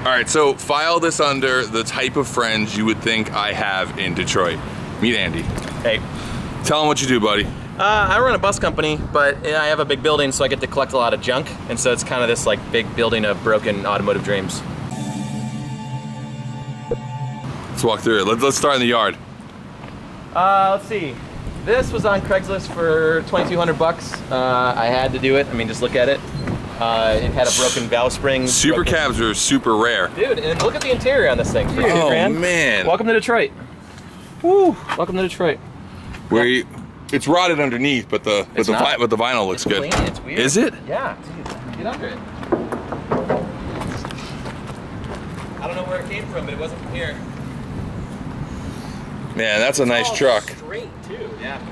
All right, so file this under the type of friends you would think I have in Detroit. Meet Andy. Hey. Tell him what you do, buddy. I run a bus company, but I have a big building, so I get to collect a lot of junk, and so it's kind of this like big building of broken automotive dreams. Let's walk through it. Let's start in the yard. Let's see. This was on Craigslist for 2,200 bucks. I had to do it. I mean, just look at it. It had a broken valve spring. Super cabs are super rare. Dude, and look at the interior on this thing. For oh, $2,000. Man. Welcome to Detroit. Woo! Welcome to Detroit. Where you, it's rotted underneath, but the vinyl looks good. Clean. It's weird. Is it? Yeah. Dude, get under it. I don't know where it came from, but it wasn't from here. Man, that's a nice truck. Straight too. Yeah.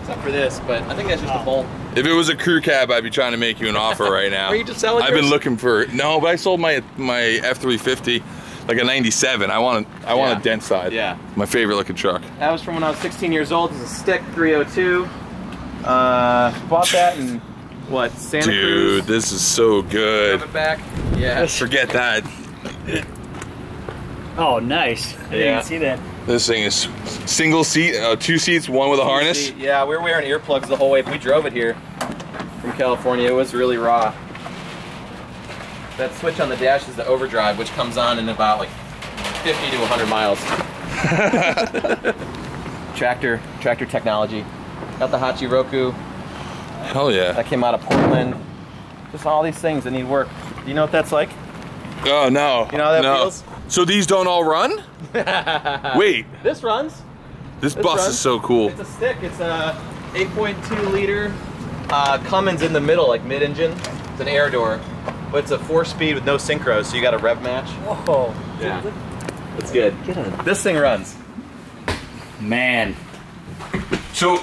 Except for this, but I think that's just a bolt. If it was a crew cab, I'd be trying to make you an offer right now. Are you just selling I've been looking for no, but I sold my F350, like a '97. I want a dent side. Yeah. My favorite looking truck. That was from when I was 16 years old. It's a stick 302. Bought that in what, Santa Cruz? Dude, this is so good. Drove it back. Yeah. Forget that. Oh, nice. I didn't see that. This thing is single seat, 2 seats, one with a harness. Yeah, we were wearing earplugs the whole way. We drove it here from California. It was really raw. That switch on the dash is the overdrive, which comes on in about like 50 to 100 miles. Tractor technology. Got the Hachiroku. Hell yeah. That came out of Portland. Just all these things that need work. Do you know what that's like? Oh no. You know how that feels? So these don't all run? Wait. This runs. This bus is so cool. It's a stick. It's a 8.2 liter Cummins in the middle, like mid-engine. It's an air door, but it's a 4-speed with no synchro, so you got a rev match. Whoa. Yeah. It's good. This thing runs. Man. So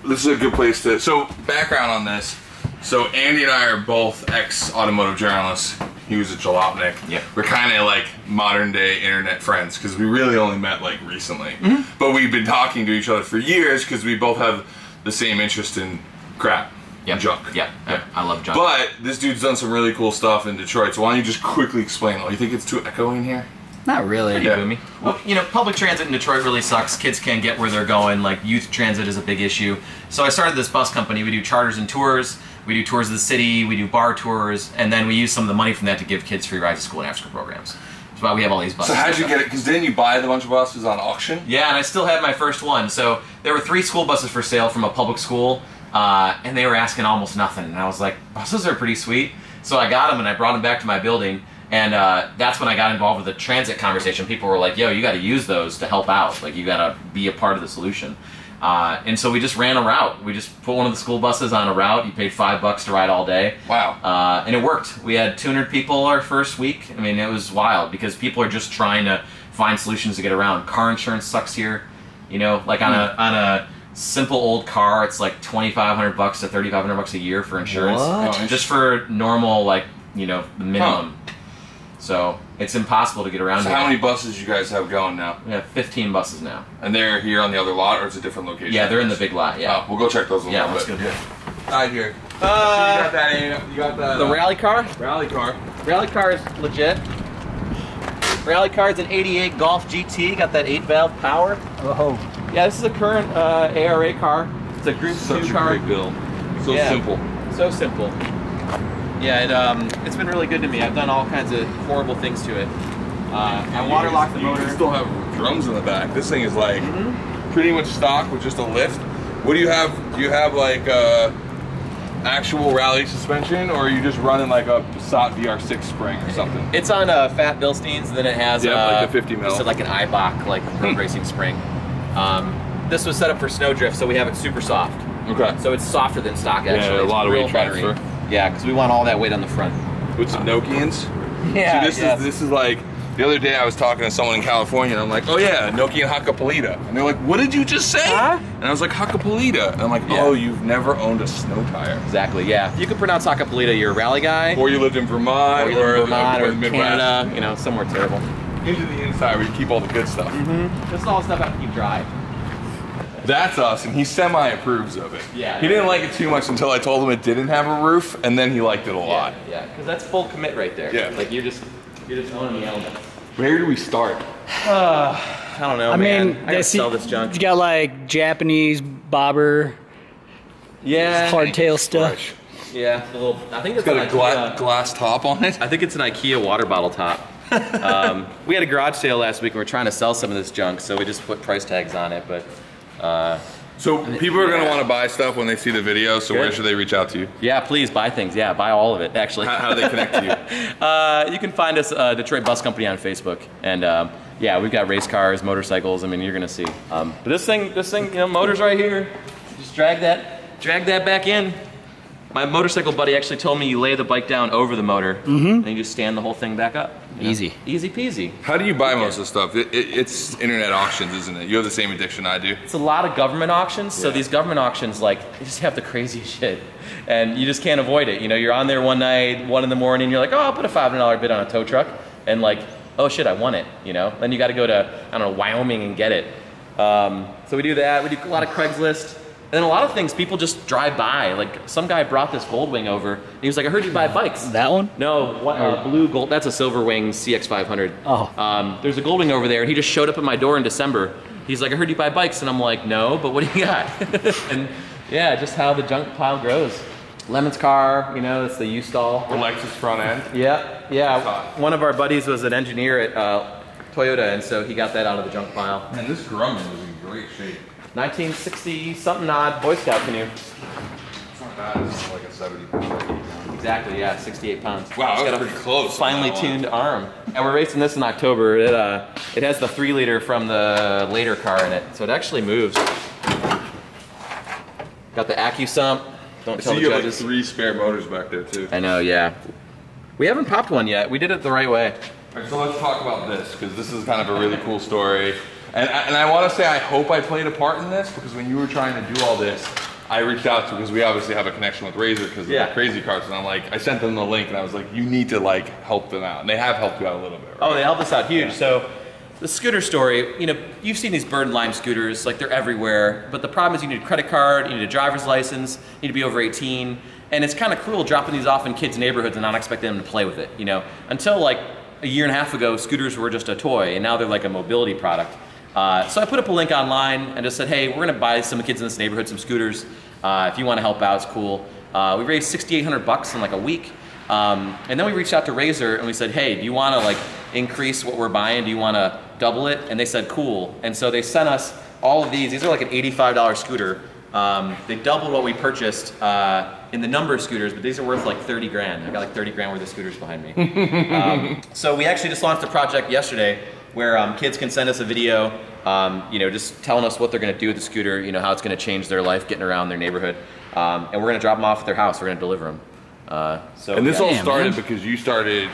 this is a good place to. So background on this. So Andy and I are both ex-automotive journalists. He was a jalopnik. Yeah. We're kind of like modern day internet friends because we really only met like recently. But we've been talking to each other for years because we both have the same interest in crap. And junk. Yeah. I love junk. But this dude's done some really cool stuff in Detroit. So why don't you just quickly explain? You think it's too echoing here? Not really. Pretty boomy. Well, you know, public transit in Detroit really sucks. Kids can't get where they're going. Like, youth transit is a big issue. So I started this bus company. We do charters and tours. We do tours of the city. We do bar tours. And then we use some of the money from that to give kids free rides to school and after-school programs. That's why we have all these buses. So how'd you get it? Because didn't you buy the bunch of buses on auction? Yeah, and I still have my first one. So there were 3 school buses for sale from a public school. And they were asking almost nothing. And I was like, buses are pretty sweet. So I got them and I brought them back to my building. And that's when I got involved with the transit conversation. People were like, yo, you got to use those to help out. Like, you got to be a part of the solution. And so we just ran a route. We just put one of the school buses on a route. You paid $5 to ride all day. Wow. And it worked. We had 200 people our first week. I mean, it was wild because people are just trying to find solutions to get around. Car insurance sucks here. You know, like on a simple old car, it's like $2,500 to $3,500 a year for insurance. What? Just for normal, like, you know, the minimum. So it's impossible to get around. So here. how many buses you guys have going now? We have 15 buses now. And they're here on the other lot, or it's a different location? Yeah, they're in the big lot. Yeah. Oh, we'll go check those a little let's bit. go do it. Right here. So you got that. The rally car. Rally car. Rally car is legit. Rally car is an '88 Golf GT. Got that 8-valve power. Oh. Yeah, this is a current ARA car. It's a Group 2 car. Great build. So simple. So simple. Yeah, it's been really good to me. I've done all kinds of horrible things to it. I waterlocked the motor. You still have drums in the back. This thing is like pretty much stock with just a lift. What do you have? Do you have like actual rally suspension, or are you just running like a SOT VR6 spring or something? It's on Fat Bilsteins, and then it has like the 50 mil. just like an Eibach like road racing spring. This was set up for snowdrift, so we have it super soft. Okay. So it's softer than stock actually. Yeah, a lot of weight transfer. Yeah, because we want all that weight on the front. With some Nokians. Yeah. See, this is like the other day I was talking to someone in California and I'm like, oh yeah, Nokian Hakkapeliitta. And they're like, what did you just say? Huh? And I was like, Hakkapeliitta. And I'm like, oh, you've never owned a snow tire. Exactly. Yeah. If you could pronounce Hakkapeliitta, you're a rally guy. Or you lived in Vermont, or the Midwest. Canada. You know, somewhere terrible. Into the inside where you keep all the good stuff. This is all stuff I have to keep dry. That's us, and he semi-approves of it. Yeah. He didn't like it too much until I told him it didn't have a roof, and then he liked it a lot. Yeah, because that's full commit right there. Yeah. Like, you're just You're just owning the elements. Where do we start? I don't know, man. I gotta sell this junk. You got like Japanese bobber, Yeah. hardtail stuff. Yeah, a little. I think it's Got an a IKEA. glass top on it. I think it's an IKEA water bottle top. We had a garage sale last week and we're trying to sell some of this junk, so we just put price tags on it. But So people are gonna want to buy stuff when they see the video. So where should they reach out to you? yeah, please buy things. Yeah, buy all of it. Actually, How do they connect to you? you can find us Detroit Bus Company on Facebook, and yeah, we've got race cars, motorcycles. I mean, you're gonna see. But this thing, you know, motor's right here. Just drag that back in. My motorcycle buddy actually told me you lay the bike down over the motor, and you just stand the whole thing back up. You know? Easy. Easy peasy. How do you buy most of the stuff? It's internet auctions, isn't it? You have the same addiction I do. It's a lot of government auctions, so Yeah. these government auctions, like, they just have the craziest shit. And you just can't avoid it. You know, you're on there one night, 1 in the morning, you're like, oh, I'll put a $500 bid on a tow truck. And like, oh shit, I won it, you know? Then you gotta go to, I don't know, Wyoming and get it. So we do that, we do a lot of Craigslist. And then a lot of things people just drive by. Like, some guy brought this Goldwing over, and he was like, I heard you buy bikes. That one? No, blue gold, that's a Silverwing CX500. Oh. There's a Goldwing over there, and he just showed up at my door in December. He's like, I heard you buy bikes, and I'm like, no, but what do you got? And yeah, just how the junk pile grows. Lemon's car, you know, it's the U-stall. Lexus front end. Yeah. One of our buddies was an engineer at Toyota, and so he got that out of the junk pile. Man, this Grumman is in great shape. 1960 something odd Boy Scout canoe. It's not bad. It's like a 70. Exactly, yeah, 68 pounds. Wow, It's that got was a pretty close. finely tuned arm. And we're racing this in October. It has the 3-liter from the later car in it, so it actually moves. Got the AccuSump. Don't tell So the you have like judges. 3 spare motors back there too. I know, yeah. We haven't popped one yet. We did it the right way. All right, so let's talk about this, because this is kind of a really cool story. And I want to say I hope I played a part in this, because when you were trying to do all this, I reached out to, because we obviously have a connection with Razor because of the crazy cars, and I'm like, I sent them the link, and I was like, you need to like help them out. And they have helped you out a little bit, right? Oh, they helped us out huge. So the scooter story, you know, you've seen these bird and lime scooters, like they're everywhere. But the problem is you need a credit card, you need a driver's license, you need to be over 18. And it's kind of cruel dropping these off in kids' neighborhoods and not expecting them to play with it, you know? Until like a year and a half ago, scooters were just a toy, and now they're like a mobility product. So I put up a link online and just said, hey, we're gonna buy some kids in this neighborhood some scooters. If you wanna help out, it's cool. We raised $6,800 in like a week. And then we reached out to Razor and we said, hey, do you wanna like increase what we're buying? Do you wanna double it? And they said, cool. And so they sent us all of these. These are like an $85 scooter. They doubled what we purchased in the number of scooters, but these are worth like 30 grand. I got like 30 grand worth of scooters behind me. So we actually just launched a project yesterday where kids can send us a video, you know, just telling us what they're gonna do with the scooter, you know, how it's gonna change their life getting around their neighborhood. And we're gonna drop them off at their house, we're gonna deliver them. And this all Damn, started man. because you started,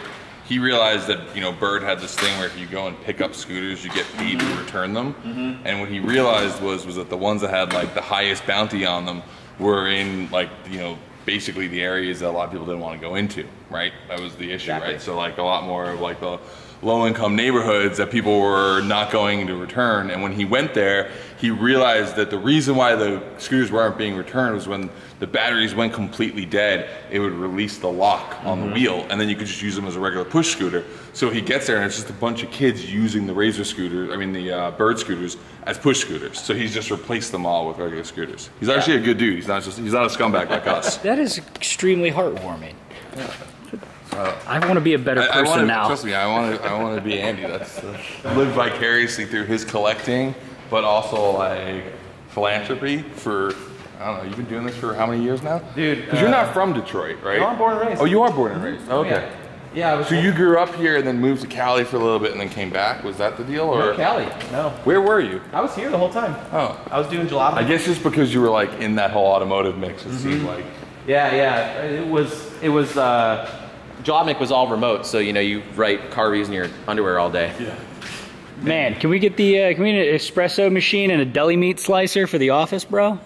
he realized that, you know, Bird had this thing where if you go and pick up scooters, you get paid to return them. And what he realized was that the ones that had like the highest bounty on them were in like, you know, basically the areas that a lot of people didn't want to go into, right? That was the issue, Exactly. right? So like a lot more of like the low-income neighborhoods that people were not going to return. And when he went there, he realized that the reason why the scooters weren't being returned was when the batteries went completely dead, it would release the lock on the wheel, and then you could just use them as a regular push scooter. So he gets there and it's just a bunch of kids using the Razor scooters, I mean the Bird scooters, as push scooters. So he's just replaced them all with regular scooters. He's actually a good dude. He's not a scumbag like us. That is extremely heartwarming. I want to be a better person now. Trust me, I want to be Andy. That's live vicariously through his collecting, but also like philanthropy for. I don't know. You've been doing this for how many years now, Dude, Because you're not from Detroit, right? No, I'm born and raised. Oh, you are born and raised. Okay. Yeah, I was So you grew up here and then moved to Cali for a little bit and then came back. Was that the deal, or No, Cali, no. where were you? I was here the whole time. Oh, I was doing gelato. I guess just because you were like in that whole automotive mix, it seemed like. Yeah, it was, Jobnik was all remote, so you know, you write car reviews in your underwear all day. Yeah. Man, can we get can we get an espresso machine and a deli meat slicer for the office, bro?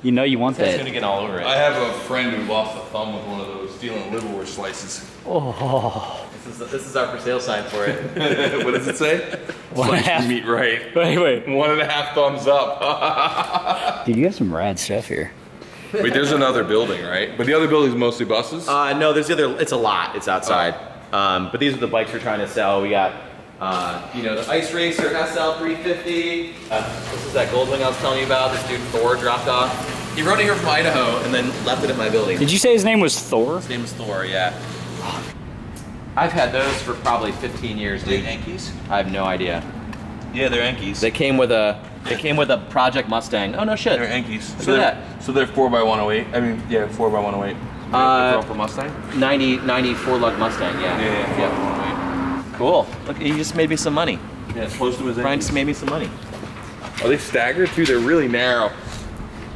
You know you want It's that. gonna get all over it. I have a friend who lost a thumb with one of those stealing liverwurst slices. Oh. This is our for sale sign for it. What does it say? One and a half. Meat right. Wait. 1.5 thumbs up. Dude, you got some rad stuff here. Wait, there's another building, right? But the other building's mostly buses? No, there's the other, it's a lot, it's outside. But these are the bikes we're trying to sell. We got, you know, the Ice Racer SL 350. This is that Goldwing I was telling you about. This dude Thor dropped off. He rode it here from Idaho and then left it at my building. Did you say his name was Thor? His name is Thor, yeah. I've had those for probably 15 years, dude. Yankees? I have no idea. Yeah, they're Yankees. They came with a Project Mustang. Oh no shit. They're Yankees. Look at that. So they're 4x108. I mean, yeah, 4x108. They're for Mustang? 94 lug Mustang, yeah. Yeah. Cool. Look, he just made me some money. Yeah, it's close to his Brian Yankees. just made me some money. Are they staggered too? They're really narrow.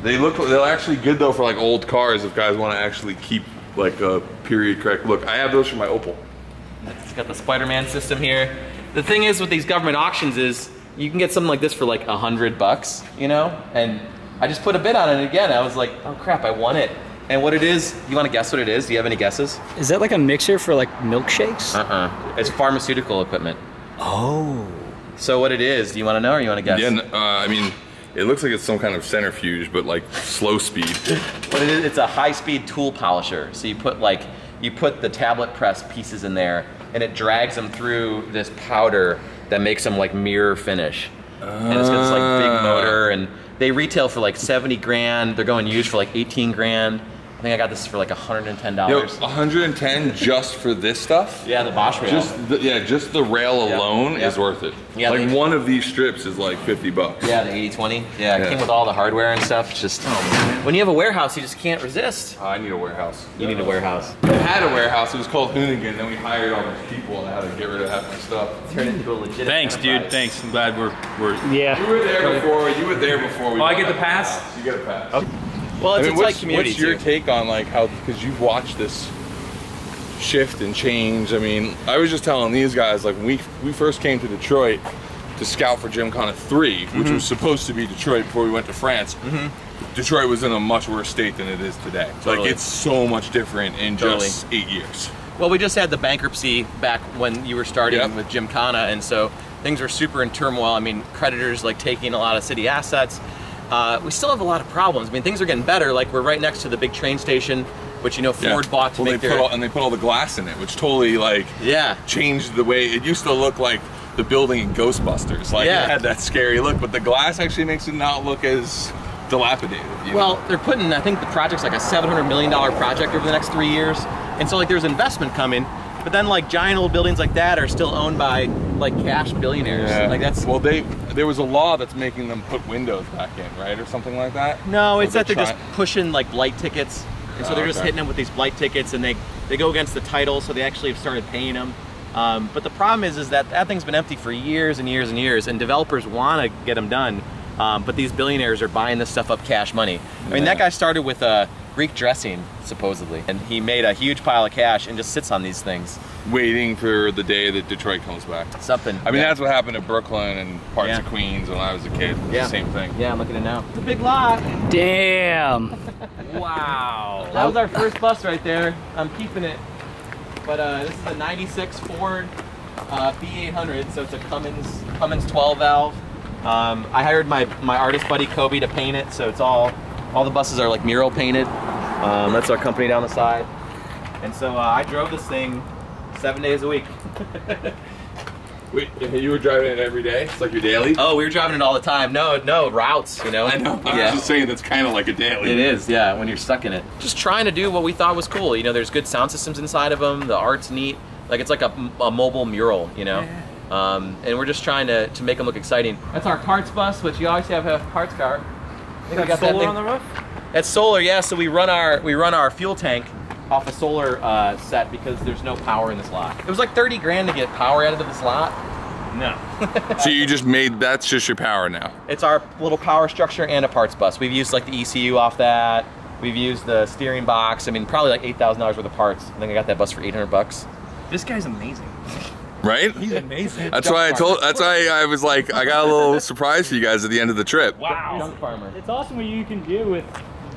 They're actually good though for like old cars if guys want to actually keep like a period correct look. I have those for my Opel. It's got the Spider-Man system here. The thing is with these government auctions is you can get something like this for like $100, you know? And I just put a bid on it again. I was like, oh crap, I won it. And what it is, you want to guess what it is? Do you have any guesses? Is that like a mixer for like milkshakes? It's pharmaceutical equipment. Oh. So what it is, do you want to know or you want to guess? Yeah, I mean, it looks like it's some kind of centrifuge, but like slow speed. What it is, it's a high-speed tool polisher. So you put the tablet press pieces in there, and it drags them through this powder that makes them like mirror finish. And it's got this like big motor, and they retail for like 70 grand. They're going used for like 18 grand. I think I got this for like $110. Yo, 110 just for this stuff? Yeah, the Bosch rail. Just the rail alone is worth it. Yeah, like one of these strips is like $50. Yeah, the 80/20. Yeah, it came with all the hardware and stuff. It's just, when you have a warehouse, you just can't resist. I need a warehouse. You need a warehouse. I had a warehouse. It was called Hoonigan. Then we hired all these people and I had to get rid of half my stuff. Turn it into a legit Thanks, dude. enterprise. Thanks. I'm glad we're. Yeah. You were there before. You were there before. We Oh, I got get the that pass? house. You get a pass. Okay. Well, it's, I mean, it's like community what's your too. take on like how, because you've watched this shift and change. I mean, I was just telling these guys, like we first came to Detroit to scout for Gymkhana 3, which was supposed to be Detroit before we went to France. Detroit was in a much worse state than it is today. Totally. Like it's so much different in just 8 years. Well, we just had the bankruptcy back when you were starting Yep. with Gymkhana, and so things were super in turmoil. I mean, creditors like taking a lot of city assets. We still have a lot of problems. I mean, things are getting better. Like we're right next to the big train station, which you know Ford bought to make they their. put all the glass in it, which totally like changed the way it used to look like the building in Ghostbusters. Like it had that scary look, but the glass actually makes it not look as dilapidated. You know? They're putting, I think the project's like a $700 million project over the next 3 years. And so like there's investment coming, but then like giant old buildings like that are still owned by like cash billionaires. Yeah. Like that's. Well, there was a law that's making them put windows back in, right? Or something like that? No, it's Or that they're just pushing like blight tickets. And so they're just hitting them with these blight tickets, and they go against the title, so they actually have started paying them. But the problem is that thing's been empty for years and years and years, and developers want to get them done. But these billionaires are buying this stuff up cash money. I mean, that guy started with Greek dressing, supposedly, and he made a huge pile of cash and just sits on these things. Waiting for the day that Detroit comes back. Something. I mean, that's what happened to Brooklyn and parts of Queens when I was a kid. The same thing. Yeah, I'm looking at it now. It's a big lot. Damn. Wow. That was our first bus right there. I'm keeping it. But this is a 96 Ford B800, so it's a Cummins 12 valve. I hired my artist buddy Kobe to paint it, so it's all the buses are like mural painted. That's our company down the side. And so I drove this thing 7 days a week. Wait, you were driving it every day? It's like your daily? Oh, we were driving it all the time. No, routes, you know. I know. I was just saying that's kind of like a daily. It is, yeah, when you're stuck in it. Just trying to do what we thought was cool. You know, there's good sound systems inside of them. The art's neat. Like it's like a mobile mural, you know. And we're just trying to make them look exciting. That's our parts bus, which you always have a parts car. I think I got that thing on the roof. That's solar, yeah. So we run our fuel tank off a solar set because there's no power in this lot. It was like 30 grand to get power added to this lot. No. So you just that's just your power now? It's our little power structure and a parts bus. We've used like the ECU off that. We've used the steering box. I mean, probably like $8,000 worth of parts. I think I got that bus for 800 bucks. This guy's amazing. Right? He's amazing. That's why I was like, I got a little surprise for you guys at the end of the trip. Wow. Junk farmer. It's awesome what you can do with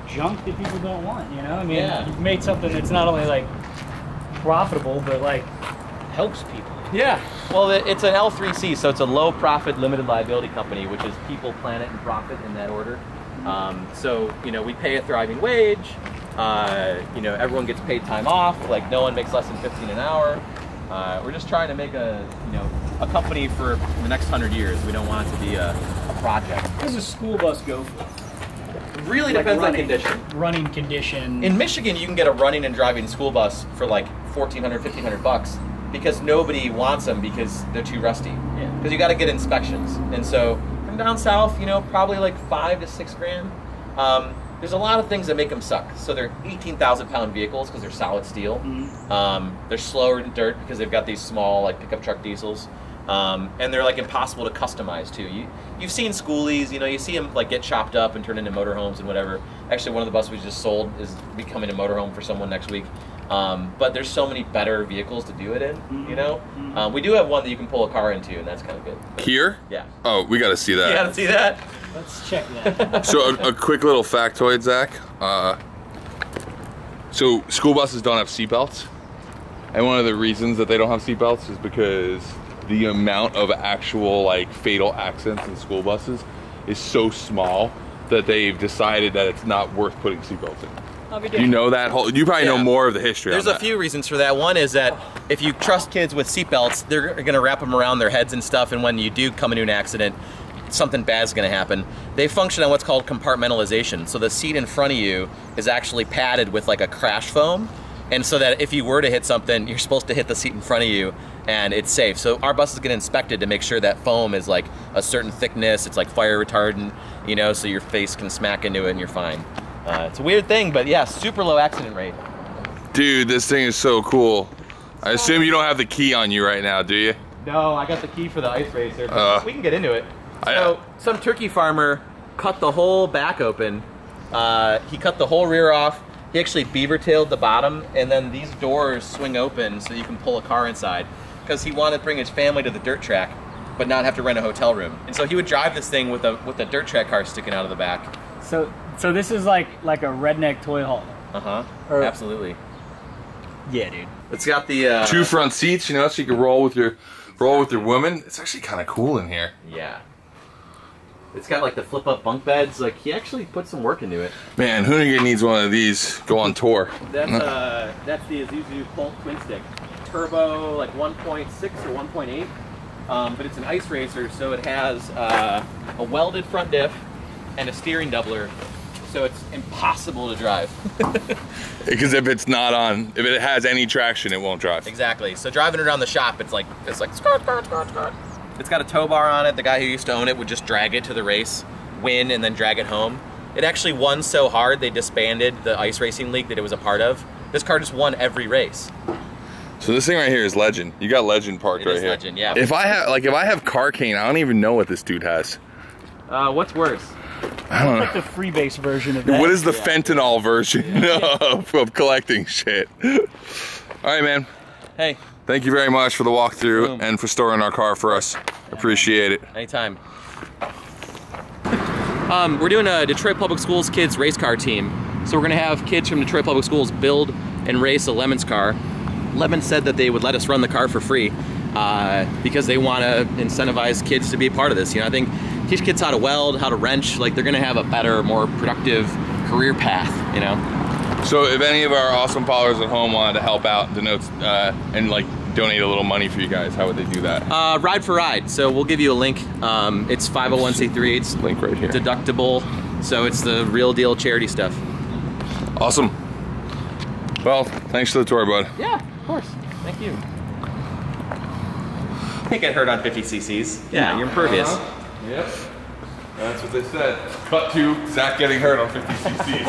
junk that people don't want, you know? I mean, you've made something that's not only like profitable, but like helps people. Yeah. Well, it's an L3C, so it's a low profit limited liability company, which is people, planet, and profit in that order. So, you know, we pay a thriving wage. You know, everyone gets paid time off. Like no one makes less than 15 an hour. We're just trying to make a company for the next 100 years. We don't want it to be a project. What does a school bus go for? Really Like depends on running- condition. Running condition. In Michigan, you can get a running and driving school bus for like $1,400, $1,500 because nobody wants them because they're too rusty. Yeah. Because you got to get inspections, and so from down south, probably like $5 to $6 grand. There's a lot of things that make them suck. So they're 18,000-pound vehicles because they're solid steel. They're slower in dirt because they've got these small like pickup truck diesels. And they're like impossible to customize too. You've seen schoolies, you see them like get chopped up and turned into motorhomes and whatever. Actually, one of the buses we just sold is becoming a motorhome for someone next week. But there's so many better vehicles to do it in, We do have one that you can pull a car into, and that's kind of good. Here? Yeah. Oh, we got to see that. You gotta see that? Let's check that. So a quick little factoid, Zach. So school buses don't have seatbelts, and one of the reasons that they don't have seatbelts is because the amount of actual like fatal accidents in school buses is so small that they've decided that it's not worth putting seatbelts in. You know that whole? You probably know more of the history. There's on a that. few reasons for that. One is that if you trust kids with seatbelts, they're going to wrap them around their heads and stuff, and when you do come into an accident, something bad is going to happen. They function on what's called compartmentalization. So the seat in front of you is actually padded with like a crash foam, and so that if you were to hit something, you're supposed to hit the seat in front of you, and it's safe. So our buses get inspected to make sure that foam is like a certain thickness. It's like fire retardant, so your face can smack into it and you're fine. It's a weird thing, but yeah, super low accident rate. Dude, this thing is so cool. I assume you don't have the key on you right now, do you? No, I got the key for the ice racer. We can get into it. So some turkey farmer cut the whole back open. He cut the whole rear off. He actually beaver-tailed the bottom, and then these doors swing open so you can pull a car inside, because he wanted to bring his family to the dirt track, but not have to rent a hotel room. And so he would drive this thing with a dirt track car sticking out of the back. So this is like a redneck toy hauler. Absolutely. Yeah, dude. It's got the 2 front seats, so you can roll with your woman. It's actually kind of cool in here. Yeah. It's got like the flip-up bunk beds. Like he actually put some work into it. Man, Hoonigan needs one of these. Go on tour. That's the Isuzu Bolt twin stick, turbo like 1.6 or 1.8. But it's an ice racer, so it has a welded front diff and a steering doubler, so it's impossible to drive. Because if it has any traction, it won't drive. Exactly. So driving around the shop, it's like skirt, skirt, skirt, skirt. It's got a tow bar on it. The guy who used to own it would just drag it to the race, win, and then drag it home. It actually won so hard they disbanded the ice racing league that it was a part of. This car just won every race. So this thing right here is legend. You got legend parked right here. Legend, yeah. If I have Carcane, I don't even know what this dude has. What's worse? I don't know. Like the freebase version of that. What is the fentanyl version of collecting shit? All right, man. Hey. Thank you very much for the walkthrough and for storing our car for us. Appreciate it. Anytime. We're doing a Detroit Public Schools kids race car team. So we're gonna have kids from Detroit Public Schools build and race a Lemons car. Lemons said that they would let us run the car for free because they want to incentivize kids to be a part of this. I think teach kids how to weld, how to wrench. Like they're gonna have a better, more productive career path. So if any of our awesome followers at home wanted to help out the notes and like donate a little money for you guys, how would they do that? Ride for Ride. So we'll give you a link. It's 501c3. It's link right here. Deductible. So it's the real deal charity stuff. Awesome. Well, thanks for the tour, bud. Yeah, of course. Thank you. Can't get hurt on 50 cc's. Yeah, you're impervious. Yep. That's what they said. Cut to Zach getting hurt on 50 cc's.